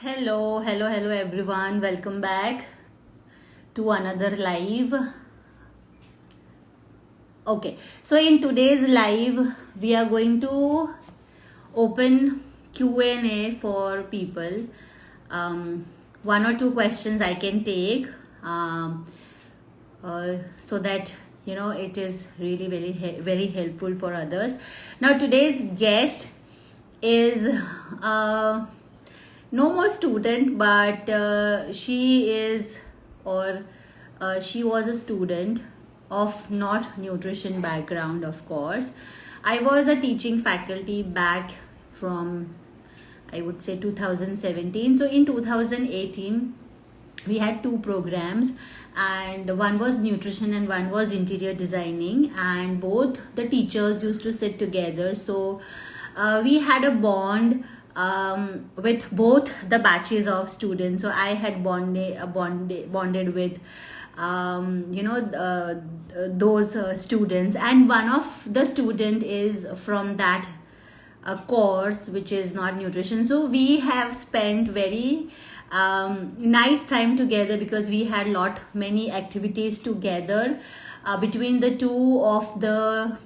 Hello everyone. Welcome back to another live. Okay, so in today's live, we are going to open Q&A for people. One or two questions I can take, so that it is really very helpful for others. Now today's guest is no more student, but she is, or she was a student of not nutrition background. Of course, I was a teaching faculty back from, I would say, 2017. So in 2018 we had two programs, and one was nutrition and one was interior designing, and both the teachers used to sit together. So we had a bond with both the batches of students. So I had bonded with those students, and one of the student is from that a course which is not nutrition. So we have spent very nice time together, because we had many activities together between the two of the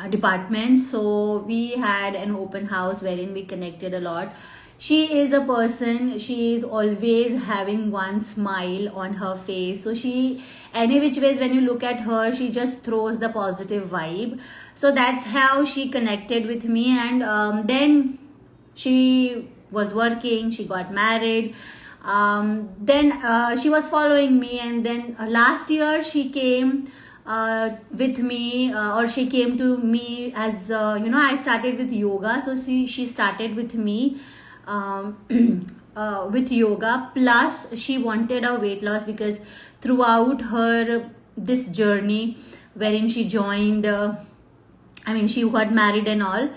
departments. So we had an open house wherein we connected a lot. She is a person, she is always having one smile on her face. So she, any which ways when you look at her, she just throws the positive vibe. So that's how she connected with me. And then she was working, she got married. Then she was following me, and then last year she came with me, or she came to me as I started with yoga. So she started with me with yoga, plus she wanted a weight loss, because throughout her this journey wherein she joined she got married and all,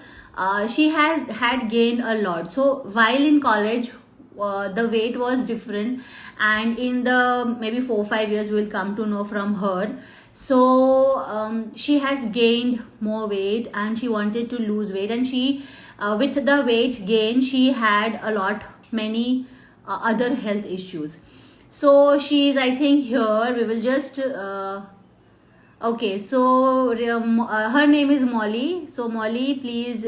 she has had gained a lot. So while in college, the weight was different, and in the maybe 4 5 years we will come to know from her. So she has gained more weight, and she wanted to lose weight, and she with the weight gain she had a lot many other health issues. So she is, I think, here. We will just okay, so her name is Molly. So Molly, please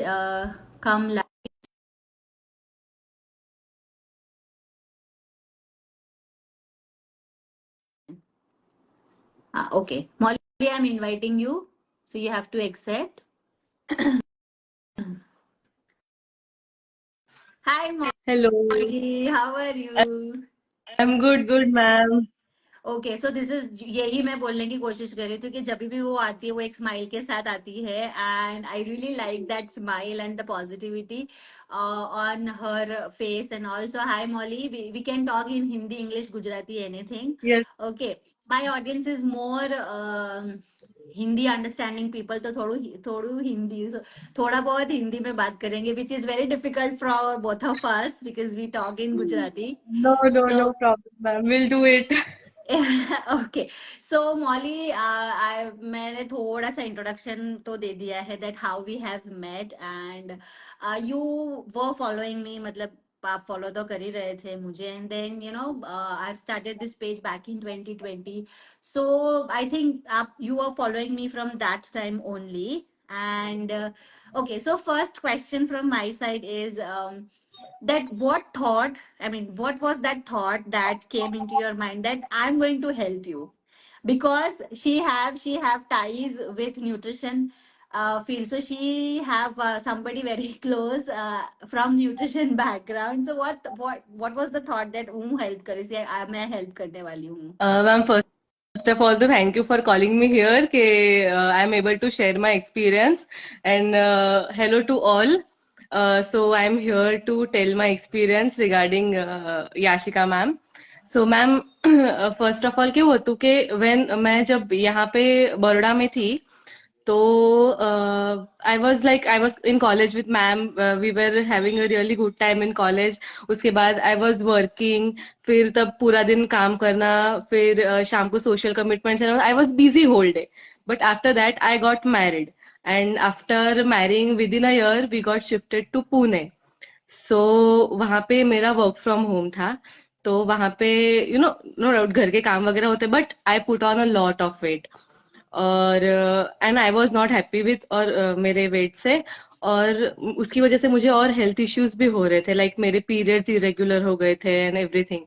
come live. Okay, Molly, I'm inviting you, so you have to accept. Hi Hello, Molly, how are you? I'm good, ma'am. Okay, so this is, यही मैं बोलने की कोशिश कर रही थी कि जब भी वो आती है वो एक स्माइल के साथ आती है, and I really like that smile and the positivity on her face and also. Hi Molly, we can talk in Hindi, English, Gujarati, anything. Yes, okay, my audience is more Hindi understanding people, तो थोड़ू हिंदी, थोड़ा बहुत हिंदी में बात करेंगे, which is very difficult for both of us because we talk in Gujarati. So no problem, ma'am. We'll do it. Okay, so Molly, मैंने थोड़ा सा इंट्रोडक्शन तो दे दिया है, that how we have met, and you were following me, मतलब आप follow तो कर ही रहे थे मुझे, and then I started this page back in 2020. So I think आप, you are following me from that time only. And okay, so first question from my side is, that what thought, what was that thought that came into your mind that I'm going to help you, because she have ties with nutrition field. So she have somebody very close from nutrition background. So what was the thought that help करे से मैं help करने वाली हूँ. Ma'am, first of all, thank you for calling me here. I'm able to share my experience. And hello to all. So I'm here to tell my experience regarding Yashika ma'am. So ma'am, first of all, क्या हुआ तो कि when मैं जब यहाँ पे बड़ौदा में थी, तो I was in college with ma'am. We were having a really good time in college. उसके बाद आई वॉज वर्किंग. फिर तब पूरा दिन काम करना, फिर शाम को social commitments. I was busy whole day. But after that I got married, and after marrying within a year we got shifted to Pune. सो वहाँ पे मेरा वर्क फ्रॉम होम था, तो वहाँ पे नो डाउट घर के काम वगैरह होते, but I put on a lot of weight, और and I was not happy with और मेरे वेट से, और उसकी वजह से मुझे और हेल्थ इश्यूज भी हो रहे थे, लाइक मेरे पीरियड्स इरेगुलर हो गए थे and everything.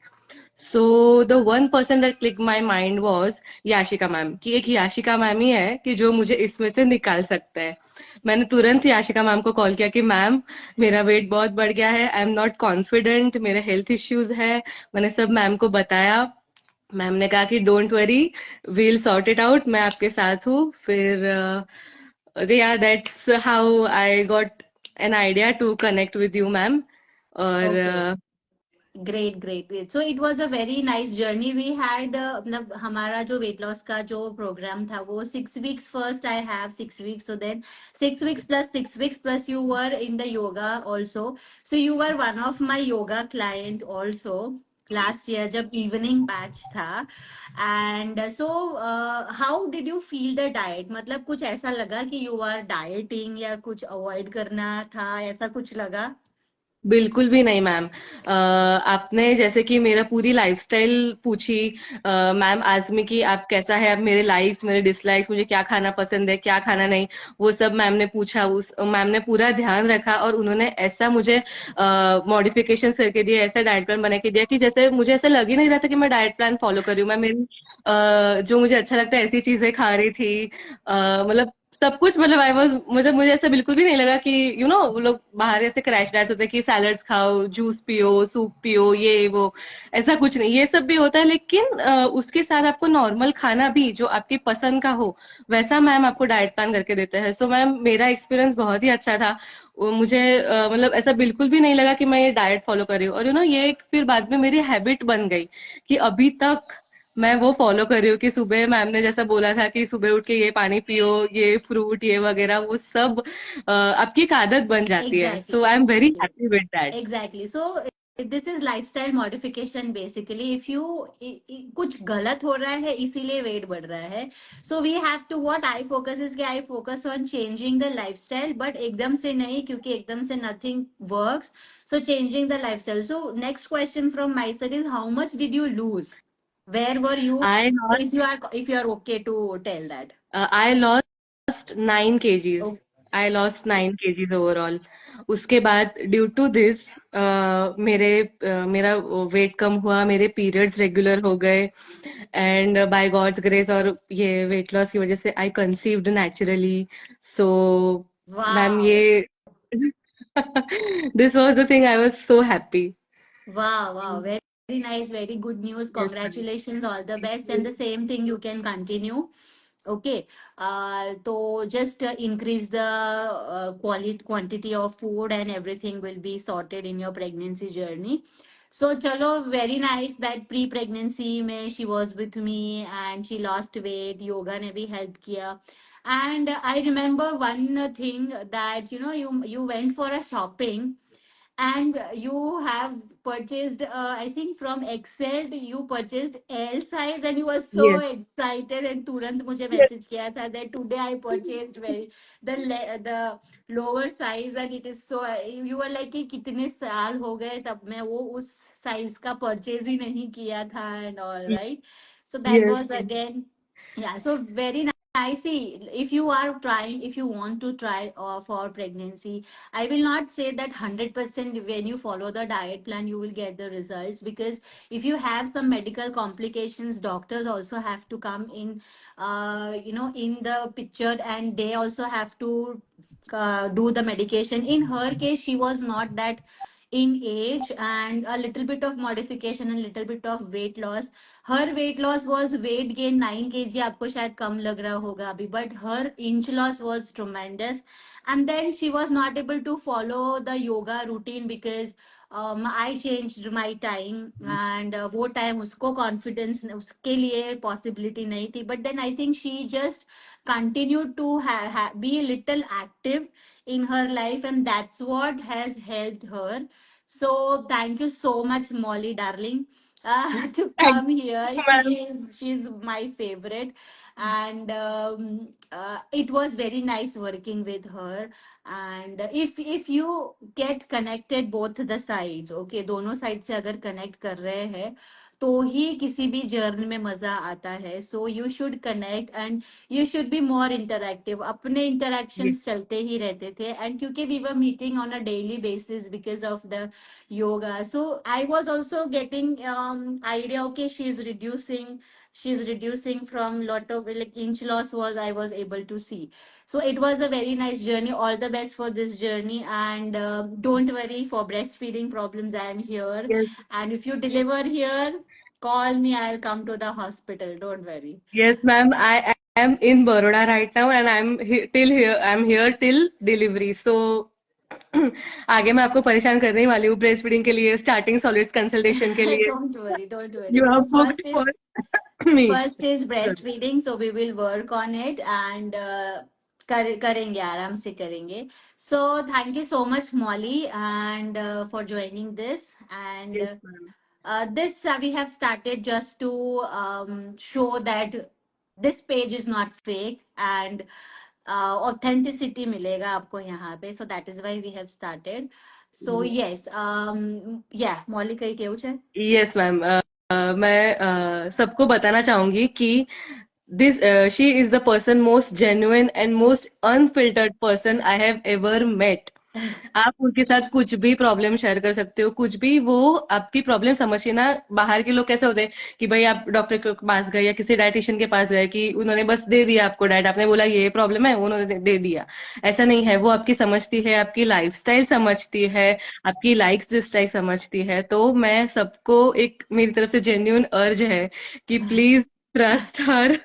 So the one person that click my mind was Yashika ma'am, कि एक याशिका मैम ही है कि जो मुझे इसमें से निकाल सकता है. मैंने तुरंत याशिका मैम को कॉल किया कि मैम, मेरा वेट बहुत बढ़ गया है, आई एम नॉट कॉन्फिडेंट, मेरे हेल्थ इश्यूज है. मैंने सब मैम को बताया. मैम ने कहा कि don't worry, we'll sort it out, मैं आपके साथ हूँ. फिर या that's how I got an idea to connect with you ma'am. और Okay. Great great great. So it was a very nice journey we had. मतलब हमारा जो वेट लॉस का जो प्रोग्राम था वो 6 weeks. First I have 6 weeks, so then 6 weeks plus 6 weeks plus you were in the yoga also. So you were one of my yoga client also last year जब evening batch था. And so how did you feel the diet? मतलब कुछ ऐसा लगा कि you are dieting या कुछ avoid करना था, ऐसा कुछ लगा? बिल्कुल भी नहीं मैम. आपने जैसे कि मेरा पूरी लाइफस्टाइल पूछी, मैम आजमी की आप कैसा है, आप मेरे लाइक्स मेरे डिसलाइक्स, मुझे क्या खाना पसंद है क्या खाना नहीं, वो सब मैम ने पूछा. उस मैम ने पूरा ध्यान रखा और उन्होंने ऐसा मुझे मॉडिफिकेशन करके दिया, ऐसा डाइट प्लान बना के दिया कि जैसे मुझे ऐसा लग ही नहीं रहा था कि मैं डाइट प्लान फॉलो कर रही हूँ. मैं मेरी जो मुझे अच्छा लगता है ऐसी चीजें खा रही थी. मतलब सब कुछ, मतलब आई वाज, मतलब मुझे ऐसा बिल्कुल भी नहीं लगा कि वो लोग बाहर ऐसे क्रैश डाइट्स होते हैं कि सैलड्स खाओ, जूस पियो, सूप पियो, ये वो. ऐसा कुछ नहीं, ये सब भी होता है, लेकिन उसके साथ आपको नॉर्मल खाना भी जो आपकी पसंद का हो, वैसा मैम आपको डाइट प्लान करके देते हैं. सो मैम, मेरा एक्सपीरियंस बहुत ही अच्छा था. मुझे मतलब ऐसा बिल्कुल भी नहीं लगा कि मैं ये डाइट फॉलो कर रही हूँ. और ये एक फिर बाद में मेरी हैबिट बन गई कि अभी तक मैं वो फॉलो कर रही हूँ कि सुबह मैम ने जैसा बोला था कि सुबह उठ के ये पानी पियो, ये फ्रूट, ये वगैरह, वो सब आपकी एक आदत बन जाती है. Exactly. So I am very happy with that. Exactly. So this is lifestyle modification basically. If you कुछ गलत हो रहा है इसीलिए वेट बढ़ रहा है. So we have to what I focus is कि I focus on changing the lifestyle, but एकदम से नहीं, क्योंकि एकदम से nothing works. So changing the lifestyle. So next question from my side is how much did you lose? Where were you? I If you are okay to tell that. I lost 9 kgs. I lost 9 kgs overall. उसके बाद due to this मेरा wait कम हुआ, मेरे periods regular हो गए, and by God's grace और ये weight loss की वजह से I conceived naturally. So ma'am, Wow. ये this was the thing, I was so happy. Wow, wow, very nice, very good news. Yes ma'am. Congratulations, all the best, and the same thing you can continue. Okay, so just increase the quality quantity of food, and everything will be sorted in your pregnancy journey. So, chalo, very nice that pre-pregnancy mein she was with me and she lost weight. Yoga ne bhi help kiya. And I remember one thing that you went for a shopping and you have purchased, I think from Excel you purchased L size, and you were so Yes. excited and तुरंत मुझे Yes. message किया था that today I purchased very the lower size, and it is so, you were like कि कितने साल हो गए तब मैं वो उस size का purchase ही नहीं किया था and all, right? So that Yes. was again, yeah, so very nice. See, if you are trying, if you want to try for pregnancy, I will not say that 100% when you follow the diet plan, you will get the results, because if you have some medical complications, doctors also have to come in, in the picture, and they also have to do the medication. In her case, she was not that in age, and a little bit of modification and little bit of weight loss. Her weight loss was weight gain 9 kg. आपको शायद कम लग रहा होगा अभी, but her inch loss was tremendous. And then she was not able to follow the yoga routine because I changed my time, and वो time उसको confidence उसके लिए possibility नहीं थी. But then I think she just continued to be a little active in her life, and that's what has helped her. So thank you so much, Molly darling, to Thank come here. you, ma'am. She's my favorite, and it was very nice working with her. And if you get connected both the sides, okay, दोनों side से अगर connect कर रहे हैं तो ही किसी भी journey में मजा आता है. So you should connect and you should be more interactive. अपने Yes. इंटरैक्शंस चलते ही रहते थे, एंड क्योंकि we were meeting on a daily basis because of the yoga, so I was also getting idea, okay, she's reducing from lot of like inch loss was I was able to see. So it was a very nice journey. All the best for this journey. And don't worry for breastfeeding problems. I am here. Yes. And if you deliver here, call me. I'll come to the hospital. Don't worry. Yes, ma'am. I am in Baroda right now, and till here. I'm here till delivery. So आगे मैं आपको परेशान करने ही वाली हूँ breast feeding के लिए, starting solids consultation के लिए. Don't worry. Don't worry. You have So booked for me. first is breastfeeding. So we will work on it, and करेंगे, आराम से करेंगे. So thank you so much, Molly, and for joining this. And yes ma'am. this we have started just to show that this page is not fake, and authenticity मिलेगा आपको यहाँ पे. So that is why we have started. So yes, yeah, Molly कहीं केवु छे? Yes ma'am. मैं सबको बताना चाहूंगी कि this she is the person most genuine and most unfiltered person I have ever met. आप उनके साथ कुछ भी प्रॉब्लम शेयर कर सकते हो, कुछ भी, वो आपकी प्रॉब्लम समझिए ना. बाहर के लोग कैसे होते हैं कि भाई आप डॉक्टर के पास गए या किसी डाइटिशियन के पास गए कि उन्होंने बस दे दिया आपको डाइट, आपने बोला ये प्रॉब्लम है, उन्होंने दे दिया. ऐसा नहीं है. वो आपकी समझती है, आपकी लाइफस्टाइल समझती है, आपकी लाइक्स डिसलाइक समझती है. तो मैं सबको, एक मेरी तरफ से जेन्युइन अर्ज है कि please trust her.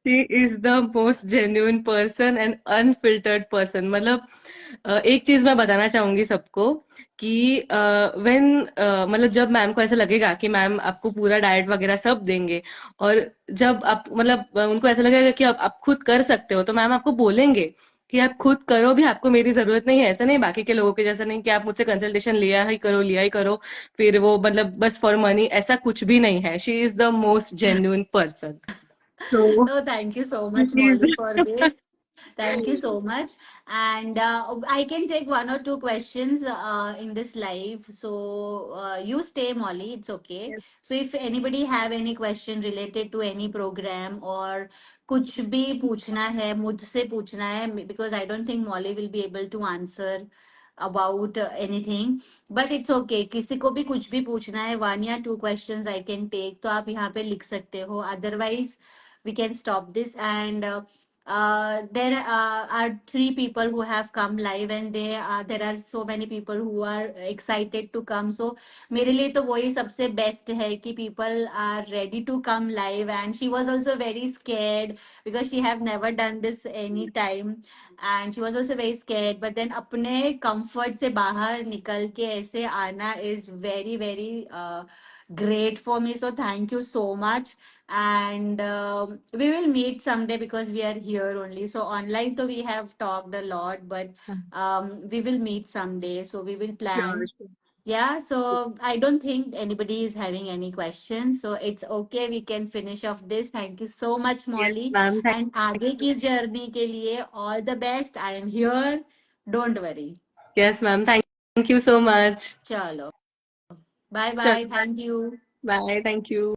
She is the most genuine person and unfiltered person. मतलब एक चीज मैं बताना चाहूंगी सबको कि व्हेन मतलब जब मैम को ऐसा लगेगा कि मैम आपको पूरा डाइट वगैरह सब देंगे, और जब आप मतलब उनको ऐसा लगेगा कि आप खुद कर सकते हो, तो मैम आपको बोलेंगे कि आप खुद करो भी, आपको मेरी जरूरत नहीं है. ऐसा नहीं बाकी के लोगों के जैसा नहीं कि आप मुझसे कंसल्टेशन लिया ही करो, फिर वो मतलब बस फॉर मनी, ऐसा कुछ भी नहीं है. She is the most genuine person. तो No, thank you so much please. Molly for this. Thank you so much. And I can take one or two questions in this live. So you stay, Molly. It's okay. So if anybody have any question related to any program or कुछ भी पूछना है मुझसे पूछना है, because I don't think Molly will be able to answer about anything. But it's okay. किसी को भी कुछ भी पूछना है, 1 या 2 questions I can take. तो आप यहाँ पे लिख सकते हो. Otherwise we can stop this. And there are 3 people who have come live, and there are so many people who are excited to come. So मेरे लिए तो वही सबसे best है कि people are ready to come live. And she was also very scared because she have never done this any time, and she was also very scared. But then अपने comfort से बाहर निकल के ऐसे आना is very very great for me. So thank you so much. And we will meet someday because we are here only. So online, so we have talked a lot, but we will meet someday. So we will Sure, plan. sure. Yeah. So I don't think anybody is having any questions. So it's okay. We can finish off this. Thank you so much, Yes, Molly. ma'am. And आगे की journey के लिए all the best. I am here. Don't worry. Yes, ma'am. Thank you so much. चलो. Bye bye. Chalo, Thank you. bye. Thank you.